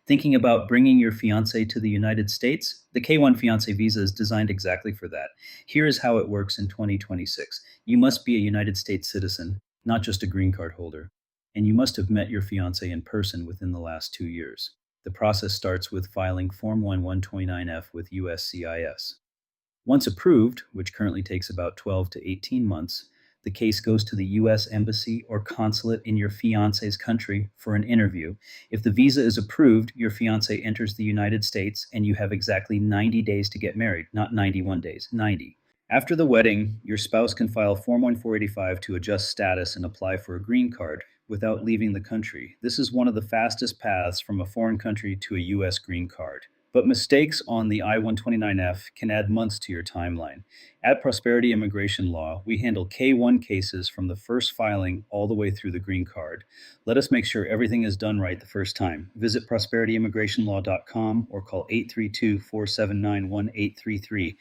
Thinking about bringing your fiancé to the United States? The K-1 Fiancé Visa is designed exactly for that. Here is how it works in 2026. You must be a United States citizen, not just a green card holder. And you must have met your fiancé in person within the last 2 years. The process starts with filing Form I-129F with USCIS. Once approved, which currently takes about 12 to 18 months, the case goes to the U.S. Embassy or consulate in your fiance's country for an interview. If the visa is approved, your fiance enters the United States and you have exactly 90 days to get married, not 91 days, 90. After the wedding, your spouse can file Form 1485 to adjust status and apply for a green card without leaving the country. This is one of the fastest paths from a foreign country to a U.S. green card. But mistakes on the I-129F can add months to your timeline. At Prosperity Immigration Law, we handle K-1 cases from the first filing all the way through the green card. Let us make sure everything is done right the first time. Visit prosperityimmigrationlaw.com or call 832-479-1833.